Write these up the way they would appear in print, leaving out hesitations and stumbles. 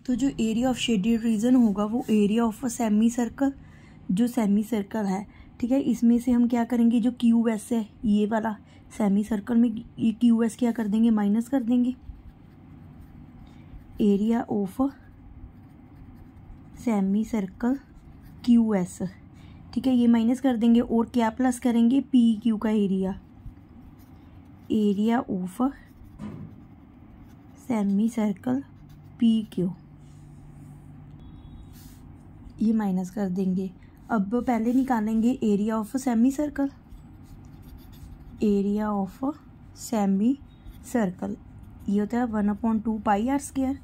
तो जो area of shaded reason होगा वो area of a semi circle, जो सेमी सर्कल है, ठीक है, इसमें से हम क्या करेंगे, जो क्यू एस है ये वाला सेमी सर्कल में, ये क्यू एस क्या कर देंगे, माइनस कर देंगे। Area of semi circle Q S, ठीक है, ये माइनस कर देंगे और क्या प्लस करेंगे, पी क्यू का area, area of semi circle P Q, ये माइनस कर देंगे। अब पहले निकालेंगे area of semi circle, area of semi circle ये होता है 1/2 pi r square,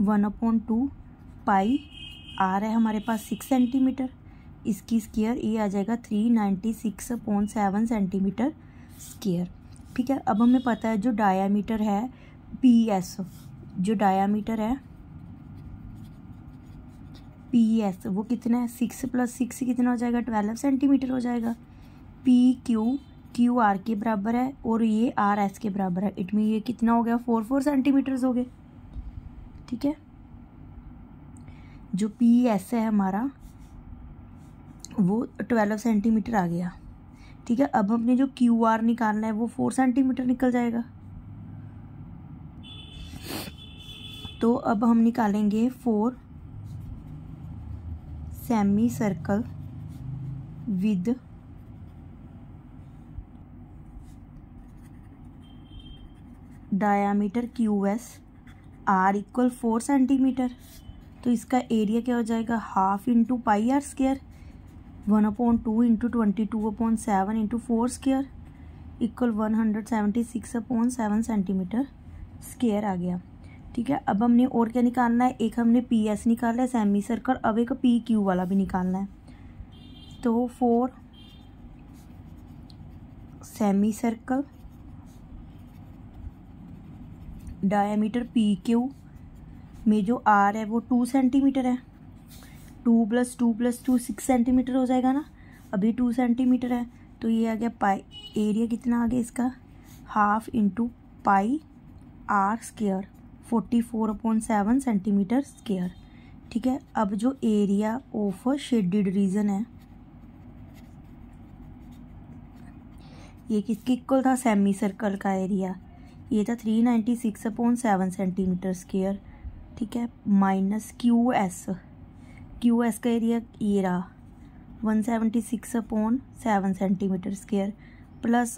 1/2 pi are है हमारे पास 6 सेंटीमीटर, इसकी स्क्वायर ये आ जाएगा 396.7 सेंटीमीटर स्क्वायर, ठीक है। अब हमें पता है जो डायामीटर है पी एस, जो डायामीटर है पी एस वो कितना है, 6 + 6 कितना हो जाएगा, 12 सेंटीमीटर हो जाएगा। पी क्यू आर के बराबर है और ये आर एस के बराबर है, इट मीन ये कितना हो गया, 4 सेंटीमीटर्स हो गए, ठीक है। जो पी एस है हमारा वो 12 सेंटीमीटर आ गया, ठीक है। अब हमने जो क्यू आर निकालना है वो 4 सेंटीमीटर निकल जाएगा। तो अब हम निकालेंगे 4 semi circle with diameter Q S R equal 4 centimetre, तो इसका एरिया क्या हो जाएगा, half into pi r square, 1/2 into 22/7 into 4 square equal 176/7 centimetre square आ गया, ठीक है। अब हमने और क्या निकालना है, एक हमने पी एस निकाला है सेमी सर्कल, अब एक पी क्यू वाला भी निकालना है। तो 4 semi circle diameter P Q में जो आर है वो 2 सेंटीमीटर है, 2 + 2 + 2 6 सेंटीमीटर हो जाएगा ना, अभी 2 सेंटीमीटर है, तो ये आ गया पाई, एरिया कितना आ गया इसका, half into pi r square 44/7 centimetre square, ठीक है। अब जो एरिया ऑफ शेडेड रीजन है ये किसके इक्वल था, सेमी सर्कल का एरिया, ये था 396.7 सेंटीमीटर स्क्वायर, ठीक है, माइनस क्यू एस का एरिया ये रहा 176.7 centimetre square plus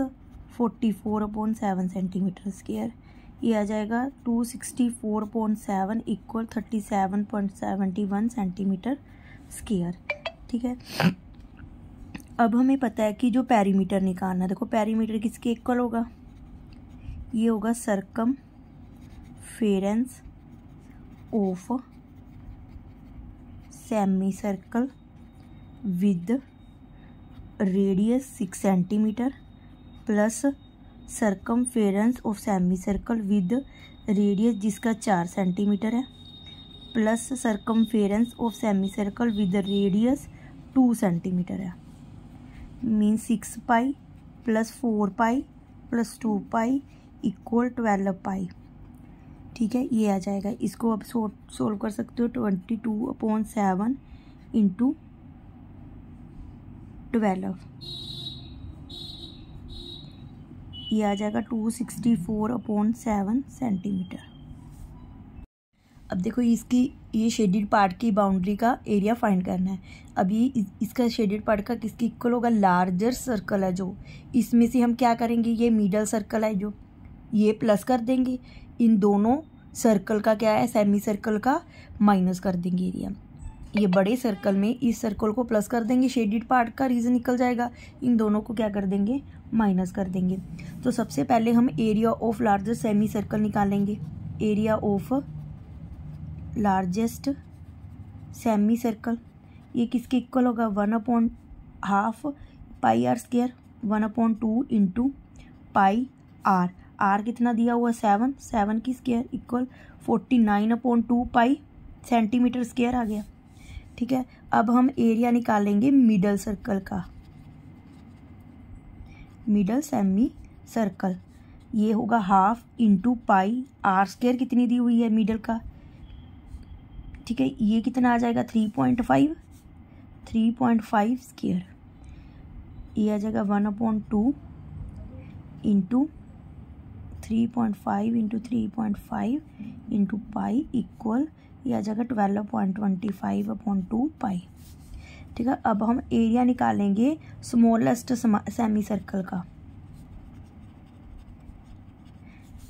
44/7 centimetre square, ये आ जाएगा 264.7 इक्वल 37.71 सेंटीमीटर स्क्वायर, ठीक है। अब हमें पता है कि जो पेरीमीटर निकालना है, देखो पेरीमीटर किसके इक्वल होगा, ये होगा circumference of semi circle with radius 6 centimetre plus circumference of semi circle with radius जिसका 4 सेंटीमीटर है plus circumference of semi circle with radius 2 centimetre है, mean 6 pi plus 4 pi plus 2 pi equal 12 pi, ठीक है, ये आ जाएगा। इसको अब सोल्व कर सकते हो, 22/7 इंटू 12, ये आ जाएगा 264/7 सेंटीमीटर। अब देखो इसकी ये शेडेड पार्ट की बाउंड्री का एरिया फाइंड करना है। अब ये इसका शेडेड पार्ट का किसकी इक्वल होगा, लार्जर सर्कल है जो, इसमें से हम क्या करेंगे, ये मिडल सर्कल है जो, ये प्लस कर देंगे, इन दोनों सर्कल का क्या है, सेमी सर्कल का माइनस कर देंगे एरिया, ये बड़े सर्कल में इस सर्कल को प्लस कर देंगे, शेडेड पार्ट का रीजन निकल जाएगा, इन दोनों को क्या कर देंगे, माइनस कर देंगे। तो सबसे पहले हम area of largest semi circle निकालेंगे, area of largest semi circle ये किसके इक्वल होगा, 1/2 pi r square, 1/2 into pi r, r कितना दिया हुआ 7 की square equal 49/2 pi centimetre square आ गया, ठीक है। अब हम एरिया निकालेंगे मिडल सर्कल का, मिडल सेमी सर्कल, ये होगा half into pi r square कितनी दी हुई है मिडल का ठीक है, ये कितना आ जाएगा 3.5 स्क्वायर, ये आ जाएगा 1/2 into 3.5 into 3.5 into pi equal ये आ जाएगा 12.25/2 पाई। ठीक है, अब हम एरिया निकालेंगे स्मॉलेस्ट सेमी सर्कल का।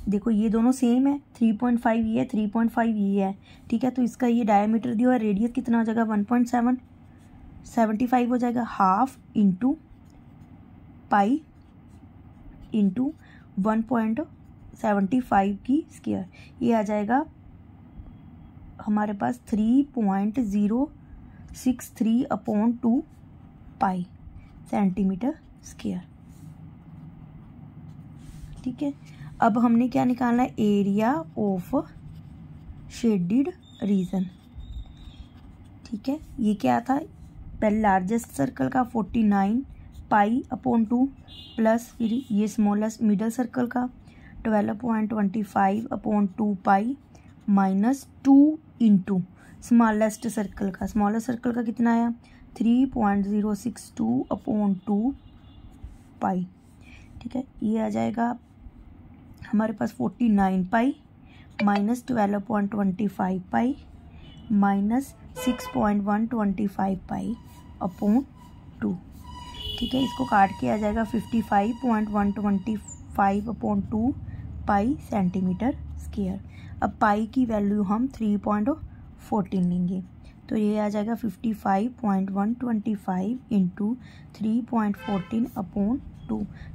देखो ये दोनों सेम है, 3.5 ये है, 3.5 ये है। ठीक है, तो इसका ये डायमीटर दिया हुआ, रेडियस कितना हो जाएगा 1.75 हो जाएगा, हाफ इंटू पाई इंटू 1.75 की स्क्वायर, ये आ जाएगा हमारे पास 3.063/2 पाई सेंटीमीटर स्क्वायर। ठीक है, अब हमने क्या निकालना है, एरिया ऑफ शेडिड रीजन। ठीक है, ये क्या था, पहले लार्जेस्ट सर्कल का 49 पाई/2 प्लस फिर ये स्मॉलेस्ट मिडल सर्कल का 12.25/2 pi minus 2 into smallest circle का, स्मॉलेस्ट सर्कल का कितना आया 3.062/2 पाई। ठीक है, ये आ जाएगा हमारे पास 49 पाई माइनस 12.25 पाई माइनस 6.125 पाई/2। ठीक है, इसको काट के आ जाएगा 55.125/2 पाई सेंटीमीटर स्क्वायर। अब पाई की वैल्यू हम 3.14 लेंगे, तो ये आ जाएगा 55.125 इंटू 3.14/2।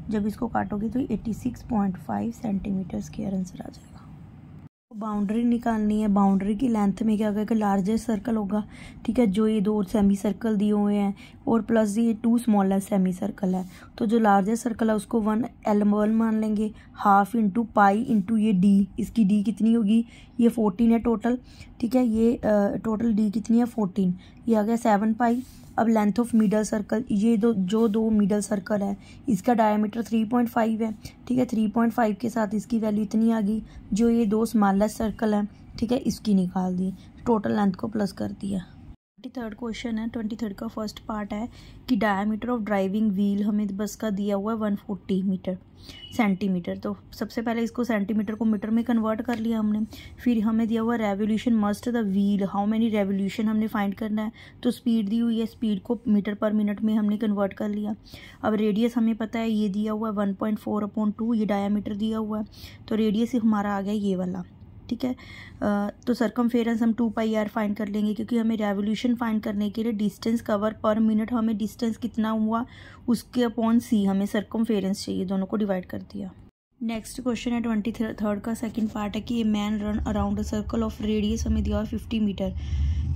जब इसको काटोगे तो 86.5 सेंटीमीटर स्क्वायर आंसर आ जाएगा। बाउंड्री निकालनी है, बाउंड्री की लेंथ में क्या होगा, लार्जेस्ट सर्कल होगा। ठीक है, जो ये 2 सेमी सर्कल दिए हुए हैं और प्लस ये 2 स्मॉलेस्ट सेमी सर्कल है, तो जो लार्जेस्ट सर्कल है उसको 1L1 मान लेंगे, हाफ इंटू पाई इंटू ये डी, इसकी डी कितनी होगी, ये 14 है टोटल। ठीक है, ये टोटल डी कितनी है 14, ये आ गया 7 पाई। अब लेंथ ऑफ मिडल सर्कल, ये दो मिडल सर्कल है, इसका डायमीटर 3.5 है। ठीक है, 3.5 के साथ इसकी वैल्यू इतनी आ गई, जो ये 2 स्मॉलेस्ट सर्कल है, ठीक है, इसकी निकाल दी, टोटल लेंथ को प्लस कर दिया। 23rd क्वेश्चन है, 23rd का फर्स्ट पार्ट है कि डायमीटर ऑफ ड्राइविंग व्हील हमें बस का दिया हुआ है 140 सेंटीमीटर। तो सबसे पहले इसको सेंटीमीटर को मीटर में कन्वर्ट कर लिया हमने। फिर हमें दिया हुआ revolution must the wheel, how many revolution हमने फाइंड करना है। तो स्पीड दी हुई है, स्पीड को मीटर पर मिनट में हमने कन्वर्ट कर लिया। अब रेडियस हमें पता है, ये दिया हुआ है 1.4/2, ये डायमीटर दिया हुआ है, तो रेडियस हमारा आ गया ये वाला। ठीक है, तो सरकमफेरेंस हम 2πr फाइंड कर लेंगे, क्योंकि हमें रेवोल्यूशन फाइंड करने के लिए डिस्टेंस कवर पर मिनट, हमें डिस्टेंस कितना हुआ उसके अपॉन c हमें सरकमफेरेंस चाहिए, दोनों को डिवाइड कर दिया। नेक्स्ट क्वेश्चन है 23rd का सेकंड पार्ट है कि a man run around a circle of radius हमें दिया 50 मीटर।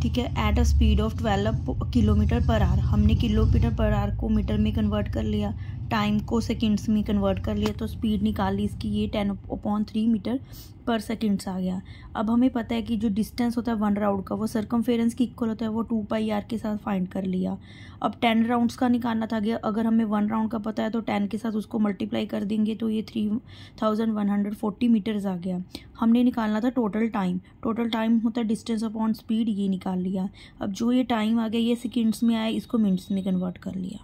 ठीक है, at a speed of 12 kilometre per hour. हमने किलोमीटर पर आवर को मीटर में कन्वर्ट कर लिया, टाइम को सेकंड्स में कन्वर्ट कर लिया, तो स्पीड निकाल ली इसकी, ये 10/3 मीटर पर सेकंड्स आ गया। अब हमें पता है कि जो डिस्टेंस होता है 1 राउंड का वो सरकमफेरेंस की इक्वल होता है, वो 2πr के साथ फाइंड कर लिया। अब 10 राउंड्स का निकालना था, गया अगर हमें 1 राउंड का पता है तो 10 के साथ उसको मल्टीप्लाई कर देंगे, तो ये 3140 मीटर्स आ गया। हमने निकालना था टोटल टाइम, टोटल टाइम होता है डिस्टेंस अपॉन स्पीड, ये निकाल लिया। अब जो ये टाइम आ गया ये सेकंड्स में आया, इसको मिनट्स में कन्वर्ट कर लिया।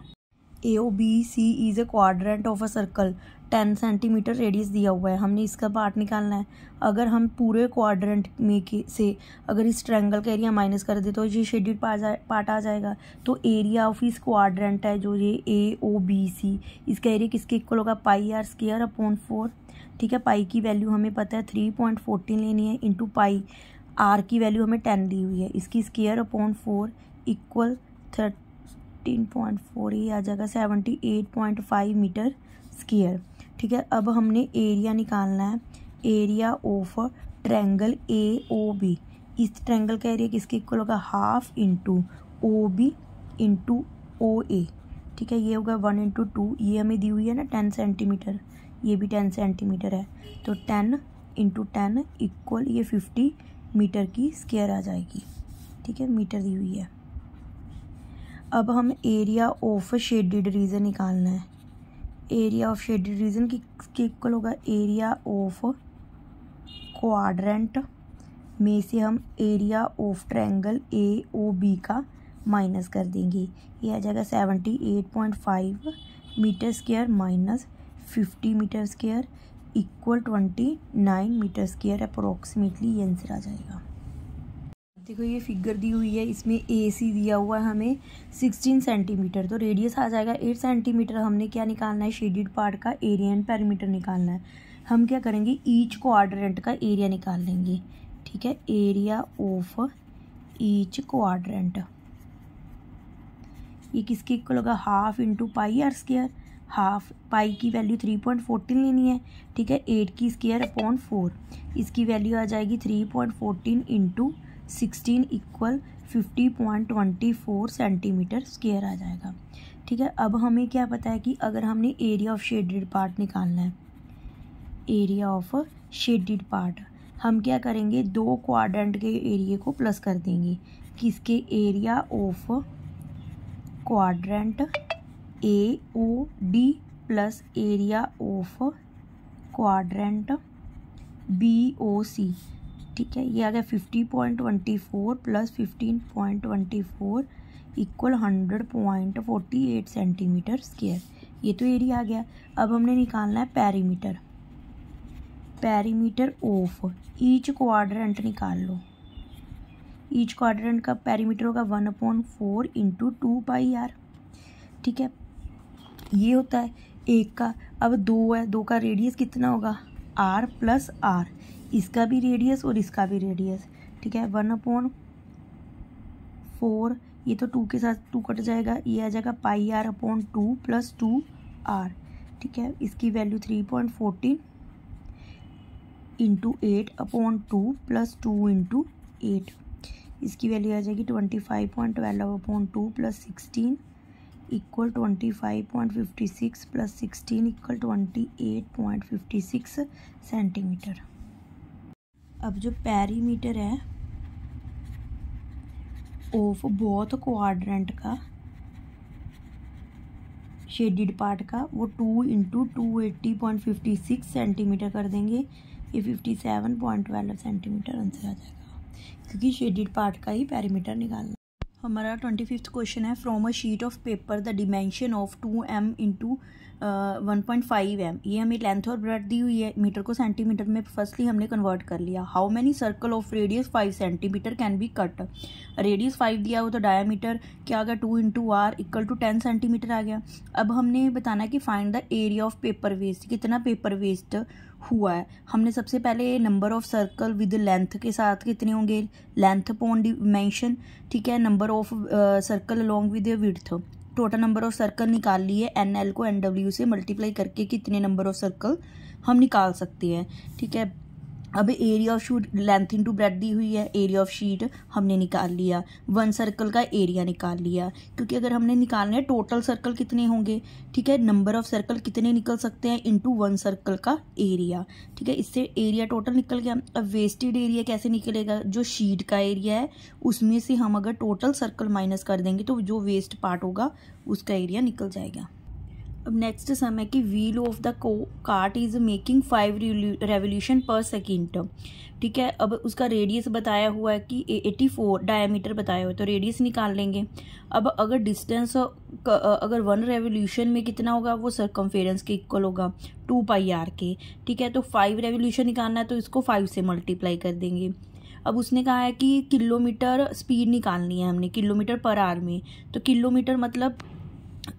AOBC is a quadrant of a circle, 10 centimetre radius दिया हुआ है, हमने इसका पार्ट निकालना है। अगर हम पूरे क्वाड्रेंट में से अगर इस ट्रायंगल का एरिया माइनस कर दे तो ये शेडेड पार्ट आ जाएगा। तो एरिया ऑफ इस क्वाड्रेंट है जो ये AOBC, इसका एरिया किसके इक्वल होगा, πr²/4। ठीक है, पाई की वैल्यू हमें पता है 3.14 लेनी है, इंटू पाई, आर की वैल्यू हमें 10 दी हुई है, इसकी स्क्वायर/4 इक्वल 13.4, ये आ जाएगा 78.5 मीटर स्क्वायर। ठीक है, अब हमने एरिया निकालना है, एरिया ऑफ ट्रायंगल AOB। इस ट्रायंगल का एरिया किसके इक्वल होगा, half into OB into OA। ठीक है, ये होगा 1 × 2, ये हमें दी हुई है ना 10 सेंटीमीटर, ये भी 10 सेंटीमीटर है, तो 10 × 10 इक्वल ये 50 मीटर की स्क्वायर आ जाएगी। ठीक है, मीटर दी हुई है। अब हम एरिया ऑफ शेडेड रीजन निकालना है, एरिया ऑफ शेडेड रीजन की इक्वल होगा एरिया ऑफ क्वाड्रेंट में से हम एरिया ऑफ ट्रायंगल AOB का माइनस कर देंगे। ये आ जाएगा 78.5 metre square minus 50 metre square equal 29 metre square approximately ये आंसर आ जाएगा। देखो ये फिगर दी हुई है, इसमें AC दिया हुआ है हमें 16 सेंटीमीटर, तो रेडियस आ जाएगा 8 सेंटीमीटर। हमने क्या निकालना है, शेडेड पार्ट का एरिया एंड पेरीमीटर निकालना है। हम क्या करेंगे, ईच क्वाड्रेंट का एरिया निकाल लेंगे। ठीक है, एरिया ऑफ ईच क्वाड्रेंट ये किसके इक्वल होगा, half into pi r square. Half pi की वैल्यू 3.14 लेनी है। ठीक है, 8 की स्क्वायर अपॉन 4, इसकी वैल्यू आ जाएगी 3.14 इंटू 16 इक्वल 50.24 सेंटीमीटर स्क्वायर आ जाएगा। ठीक है, अब हमें क्या पता है कि अगर हमने एरिया ऑफ शेडेड पार्ट निकालना है, एरिया ऑफ शेडेड पार्ट, हम क्या करेंगे, दो क्वाड्रेंट के एरिया को प्लस कर देंगे। किसके, area of quadrant AOD plus area of quadrant BOC। ठीक है, ये आ गया 50.24 प्लस 15.24 इक्वल 100.48 सेंटीमीटर स्क्वायर। ये तो एरिया आ गया। अब हमने निकालना है perimeter. Perimeter of each quadrant निकाल लो। ईच क्वाड्रेंट का पेरीमीटर होगा 1/4 इंटू 2 पाई आर। ठीक है, ये होता है एक का। अब 2 है, 2 का रेडियस कितना होगा, R प्लस R, इसका भी रेडियस और इसका भी रेडियस। ठीक है, 1/4, ये तो 2 के साथ 2 कट जाएगा, ये आ जाएगा पाई R अपॉन 2 प्लस 2R। ठीक है, इसकी value 3.14 into 8 upon 2 plus 2 into 8, इसकी वैल्यू आ जाएगी 25.12 upon 2 plus 16 equal 25.56 plus 16 equal 28.56 centimetre. अब जो पेरीमीटर है ऑफ बोथ क्वाड्रेंट का शेडेड पार्ट का, वो 2 इंटू 280.56 सेंटीमीटर कर देंगे। ये 57.12 सेंटीमीटर आंसर आ जाएगा, क्योंकि शेडेड पार्ट का ही पेरीमीटर निकालना। हमारा 25th क्वेश्चन है, from a sheet of paper the dimension of 2m into 1.5m। ये हमें लेंथ और ब्रेथ दी हुई है, मीटर को सेंटीमीटर में फर्स्टली हमने कन्वर्ट कर लिया। How many circle of radius 5 centimetre can be cut. Radius 5 दिया हो तो डायामीटर क्या आ गया, 2 into r equal to 10 centimetre आ गया। अब हमने बताना है कि find the area of paper waste, कितना पेपर वेस्ट हुआ है। हमने सबसे पहले number of circle with length के साथ कितने होंगे, लेंथ अपॉन डिमेंशन। ठीक है, number of circle along with width, total number of circle निकाल लिए। NL को NW से मल्टीप्लाई करके कितने नंबर ऑफ सर्कल हम निकाल सकते हैं। ठीक है, अब area of sheet length into breadth दी हुई है, एरिया ऑफ शीट हमने निकाल लिया। 1 सर्कल का एरिया निकाल लिया, क्योंकि अगर हमने निकालना है टोटल सर्कल कितने होंगे। ठीक है, नंबर ऑफ सर्कल कितने निकल सकते हैं इंटू 1 सर्कल का एरिया। ठीक है, इससे एरिया टोटल निकल गया। अब वेस्टेड एरिया कैसे निकलेगा, जो शीट का एरिया है उसमें से हम अगर टोटल सर्कल माइनस कर देंगे तो जो वेस्ट पार्ट होगा उसका एरिया निकल जाएगा। अब नेक्स्ट सम है कि wheel of the cart is making 5 revolution पर सेकेंड। ठीक है, अब उसका रेडियस बताया हुआ है कि 84, डायमीटर बताया हुआ है, तो रेडियस निकाल लेंगे। अब अगर डिस्टेंस अगर 1 रेवोल्यूशन में कितना होगा, वो सर्कमफेरेंस के इक्वल होगा 2 पाई आर के। ठीक है, तो 5 रेवोल्यूशन निकालना है तो इसको 5 से मल्टीप्लाई कर देंगे। अब उसने कहा है कि किलोमीटर स्पीड निकालनी है हमने, किलोमीटर पर आवर में, तो किलोमीटर मतलब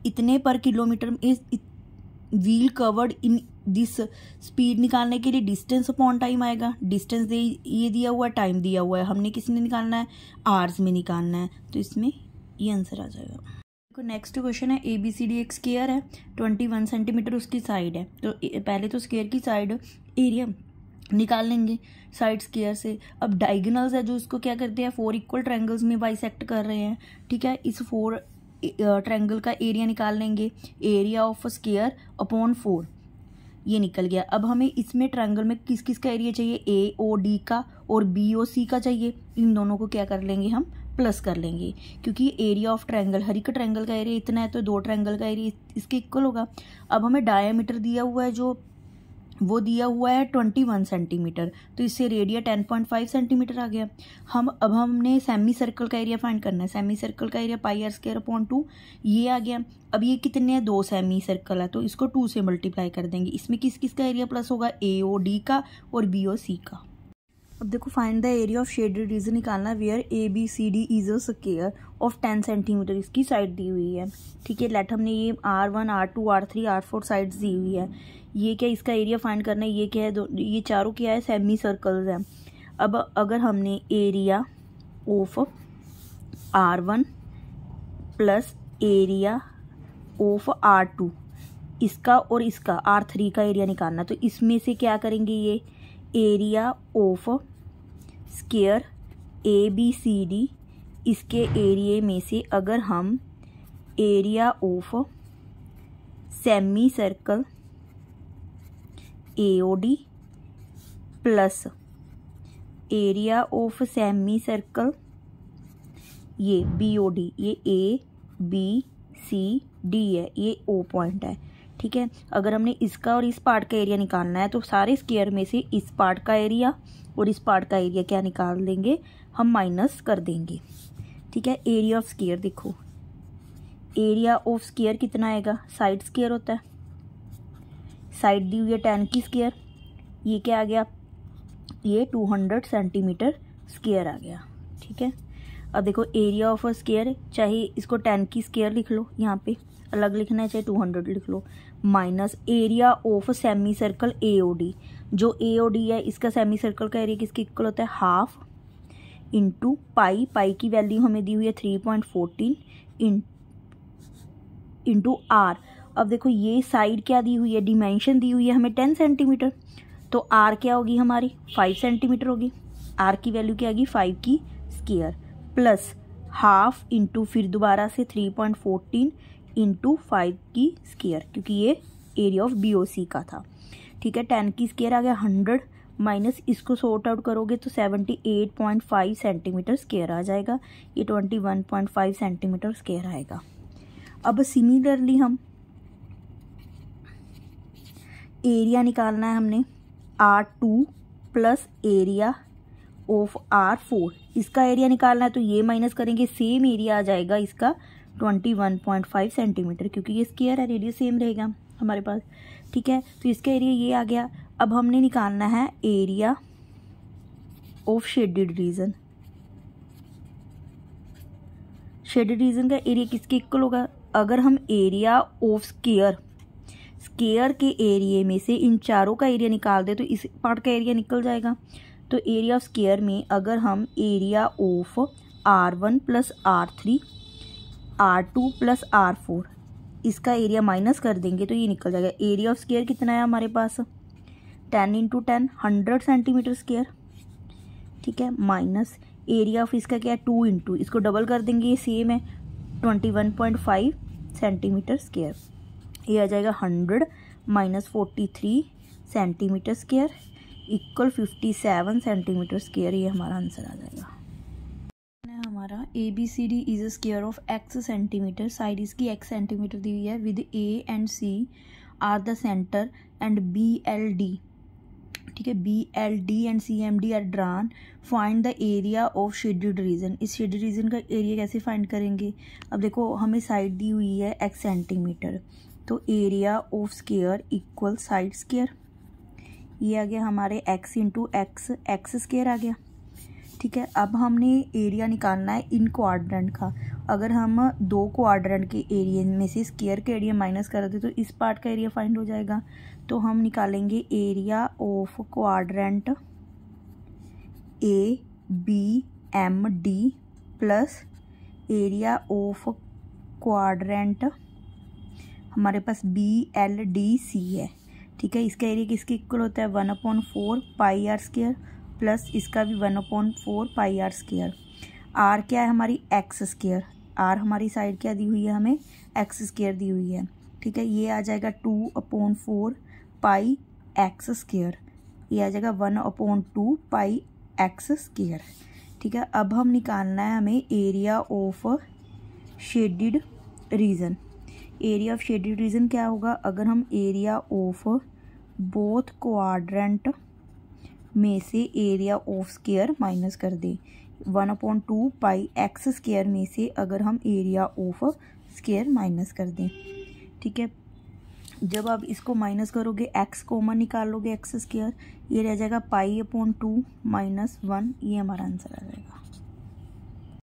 इतने पर किलोमीटर इस wheel covered in this speed निकालने के लिए डिस्टेंस अपॉन टाइम आएगा। डिस्टेंस ये दिया हुआ है, टाइम दिया हुआ है, हमने किस में निकालना है, आवर्स में निकालना है, तो इसमें ये आंसर आ जाएगा। देखो नेक्स्ट क्वेश्चन है, ABCD एक स्क्वायर है, 21 सेंटीमीटर उसकी साइड है। तो पहले तो स्क्वायर की साइड एरिया निकाल लेंगे साइड स्क्वायर से। अब डायगोनल्स है जो उसको क्या करते हैं, 4 इक्वल ट्रायंगल्स में बाइसेक्ट कर रहे हैं। ठीक है, इस 4 ट्रायंगल का एरिया निकाल लेंगे, एरिया ऑफ स्क्वायर अपॉन 4, ये निकल गया। अब हमें इसमें ट्रायंगल में किस किस का एरिया चाहिए, AOD का और BOC का चाहिए। इन दोनों को क्या कर लेंगे, हम प्लस कर लेंगे, क्योंकि एरिया ऑफ ट्रायंगल, हर एक ट्रायंगल का एरिया इतना है तो 2 ट्रायंगल का एरिया इसके इक्वल होगा। अब हमें डायामीटर दिया हुआ है जो वो दिया हुआ है 21 सेंटीमीटर, तो इससे रेडिया 10.5 सेंटीमीटर आ गया। अब हमने सेमी सर्कल का एरिया फाइंड करना है। सेमी सर्कल का एरिया πr²/2 ये आ गया। अब ये कितने हैं, 2 सेमी सर्कल है, तो इसको 2 से मल्टीप्लाई कर देंगे। इसमें किस किस का एरिया प्लस होगा, AOD का और BOC का। अब देखो find the area of shaded region निकालना, where ABCD is a square of 10 centimetre, इसकी साइड दी हुई है। ठीक है, लेट हमने ये R1 R2 R3 R4 sides दी हुई है। ये क्या, इसका एरिया फाइंड करना है। ये क्या है, ये चारों क्या है, सेमी सर्कल्स हैं। अब अगर हमने area of R1 plus area of R2 इसका और इसका R3 का एरिया निकालना, तो इसमें से क्या करेंगे, ये एरिया ऑफ स्क्वायर ABCD इसके एरिया में से अगर हम area of semi circle AOD plus area of semi circle ये BOD, ये ABCD है, ये O पॉइंट है। ठीक है, अगर हमने इसका और इस पार्ट का एरिया निकालना है तो सारे स्क्वायर में से इस पार्ट का एरिया और इस पार्ट का एरिया क्या निकाल देंगे, हम माइनस कर देंगे। ठीक है, एरिया ऑफ स्क्वायर देखो, एरिया ऑफ स्क्वायर कितना आएगा, साइड स्क्वायर होता है, साइड दी हुई है 10 की स्क्वायर, ये क्या आ गया, ये 200 सेंटीमीटर स्क्वायर आ गया। ठीक है, अब देखो एरिया ऑफ अ स्क्वायर, चाहे इसको 10 की स्क्वायर लिख लो, यहाँ पे अलग लिखना है, चाहे 200 लिख लो, minus area of semi circle AOD, जो AOD है इसका सेमी सर्कल का एरिया किसके इक्वल होता है, हाफ इंटू पाई की वैल्यू हमें दी हुई है 3.14 इंटू R। अब देखो ये साइड क्या दी हुई है, डिमेंशन दी हुई है हमें 10 सेंटीमीटर, तो R क्या होगी हमारी 5 सेंटीमीटर होगी। R की वैल्यू क्या आएगी, 5 की स्क्वायर प्लस हाफ इंटू फिर दोबारा से 3.14 इंटू 5 की स्क्वायर, क्योंकि ये एरिया ऑफ BOC का था। ठीक है, 10 की स्क्वायर आ गया 100 माइनस इसको सॉर्ट आउट करोगे तो 78.5 सेंटीमीटर स्क्वायर आ जाएगा, ये 21.5 सेंटीमीटर स्क्वायर आएगा। अब सिमिलरली हम एरिया निकालना है हमने R2 plus area of R4, इसका एरिया निकालना है, तो ये माइनस करेंगे, सेम एरिया आ जाएगा इसका 21.5 सेंटीमीटर, क्योंकि ये स्क्वायर है, रेडियस सेम रहेगा हमारे पास। ठीक है, तो इसका एरिया ये आ गया। अब हमने निकालना है area of shaded reason. Shaded region का एरिया किसके इक्वल होगा, अगर हम एरिया ऑफ स्क्वायर के एरिया में से इन चारों का एरिया निकाल दे तो इस पार्ट का एरिया निकल जाएगा। तो एरिया ऑफ स्क्वायर में अगर हम area of R1 plus R3 R2 plus R4 इसका एरिया माइनस कर देंगे तो ये निकल जाएगा। एरिया ऑफ स्क्वायर कितना है हमारे पास, 10 इंटू 10 100 सेंटीमीटर स्क्वायर। ठीक है, माइनस एरिया ऑफ इसका क्या है 2 इंटू, इसको डबल कर देंगे, ये सेम है 21.5 सेंटीमीटर स्क्वायर, ये आ जाएगा 100 minus 43 centimetre square equal 57 centimetre square, ये हमारा आंसर आ जाएगा। हमारा ABCD is a square of x centimetre, side इसकी x सेंटीमीटर दी हुई है, with A and C are the centre and BLD। ठीक है, BLD and CMD are drawn, find the area of shaded region. इस शेडेड रीजन का area कैसे find करेंगे, अब देखो हमें साइड दी हुई है x सेंटीमीटर, तो area of square equal side square, ये आ गया हमारे x इंटू एक्स स्क्वायर आ गया। ठीक है, अब हमने एरिया निकालना है इन क्वाड्रेंट का। अगर हम 2 क्वाड्रेंट के एरिया में से स्क्वायर का एरिया माइनस कर दे तो इस पार्ट का एरिया फाइंड हो जाएगा। तो हम निकालेंगे area of quadrant ABMD plus area of quadrant हमारे पास BLDC है। ठीक है, इसका एरिया किसके इक्वल होता है, 1/4 पाई आर स्क्वायर प्लस इसका भी 1/4 पाई आर स्क्वायर। आर क्या है हमारी एक्स स्क्वायर, आर हमारी साइड क्या दी हुई है, हमें एक्स स्क्वायर दी हुई है। ठीक है, ये आ जाएगा 2/4 पाई एक्स स्क्वायर, ये आ जाएगा 1/2 पाई एक्स स्क्वायर। ठीक है, अब हम निकालना है हमें area of shaded reason. Area of shaded reason क्या होगा, अगर हम एरिया ऑफ बोथ क्वाड्रेंट में से एरिया ऑफ स्क्वायर माइनस कर दें। 1/2 पाई एक्स स्क्वायर में से अगर हम एरिया ऑफ स्क्वायर माइनस कर दें, ठीक है। जब आप इसको माइनस करोगे एक्स कॉमन निकालोगे एक्स स्क्वायर, ये रह जाएगा पाई/2 -1, ये हमारा आंसर आ जाएगा।